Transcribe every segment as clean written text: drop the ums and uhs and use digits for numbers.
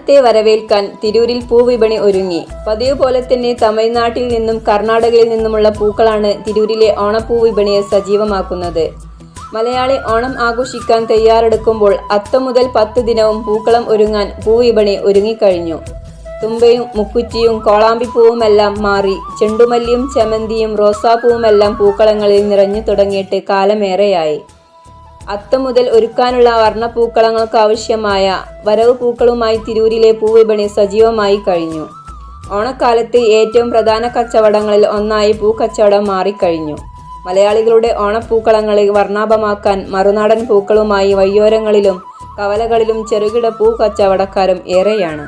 ഓണത്തെ വരവേൽക്കാൻ തിരൂരിൽ പൂവിപണി ഒരുങ്ങി. പതിവ് പോലെ തന്നെ തമിഴ്നാട്ടിൽ നിന്നും കർണാടകയിൽ നിന്നുമുള്ള പൂക്കളാണ് തിരൂരിലെ ഓണപ്പൂ വിപണിയെ സജീവമാക്കുന്നത്. മലയാളി ഓണം ആഘോഷിക്കാൻ തയ്യാറെടുക്കുമ്പോൾ അത്തം മുതൽ 10 ദിനവും പൂക്കളം ഒരുങ്ങാൻ പൂവിപണി ഒരുങ്ങിക്കഴിഞ്ഞു. തുമ്പയും മുക്കുറ്റിയും കോളാമ്പിപ്പൂവുമെല്ലാം മാറി ചെണ്ടുമല്ലിയും ചെമന്തിയും റോസാപ്പൂവുമെല്ലാം പൂക്കളങ്ങളിൽ നിറഞ്ഞു തുടങ്ങിയിട്ട് കാലമേറെയായി. അത്തം മുതൽ ഒരുക്കാനുള്ള വർണ്ണപ്പൂക്കളങ്ങൾക്കാവശ്യമായ വരവ് പൂക്കളുമായി തിരൂരിലെ പൂവിപണി സജീവമായി കഴിഞ്ഞു. ഓണക്കാലത്ത് ഏറ്റവും പ്രധാന കച്ചവടങ്ങളിൽ ഒന്നായി പൂക്കച്ചവടം മാറിക്കഴിഞ്ഞു. മലയാളികളുടെ ഓണപ്പൂക്കളങ്ങളെ വർണ്ണാഭമാക്കാൻ മറുനാടൻ പൂക്കളുമായി വഴിയോരങ്ങളിലും കവലകളിലും ചെറുകിട പൂ കച്ചവടക്കാരും ഏറെയാണ്.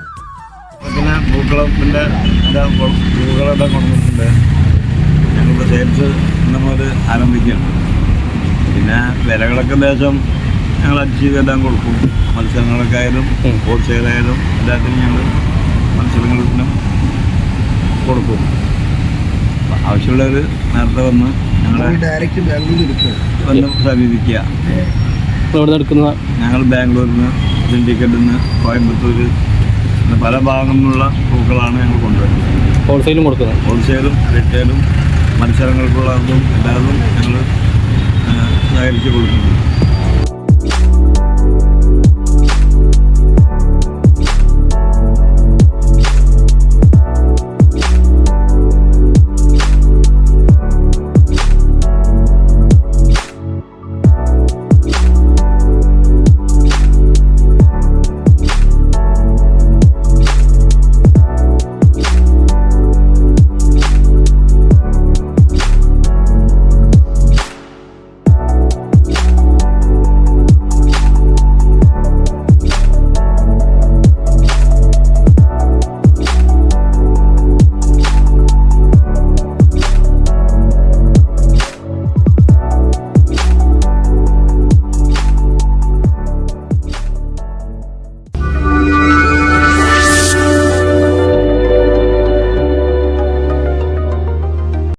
പിന്നെ വിലകളൊക്കെ ദേശം ഞങ്ങൾ അടിച്ചെല്ലാം കൊടുക്കും. മത്സരങ്ങളൊക്കെ ആയാലും ഹോൾസെയിലായാലും എല്ലാത്തിനും ഞങ്ങൾ മത്സരങ്ങളിലും കൊടുക്കും. ആവശ്യമുള്ളവർ നേരത്തെ വന്ന് ഞങ്ങളെ ഡയറക്റ്റ് ബാംഗ്ലൂരിൽ വന്ന് സമീപിക്കുക. ഞങ്ങൾ ബാംഗ്ലൂരിൽ നിന്ന്, ദിണ്ടിക്കലിൽ നിന്ന്, കോയമ്പത്തൂർ, പല ഭാഗങ്ങളിൽ നിന്നുള്ള പൂക്കളാണ് ഞങ്ങൾ കൊണ്ടുവരുന്നത്. ഹോൾസെയിലും കൊടുക്കുന്നത്. ഹോൾസെയിലും റീറ്റെയിലും മത്സരങ്ങൾക്കുള്ളതും എല്ലാതും ഞങ്ങൾ സഹകരിച്ച് കൊടുക്കുന്നു.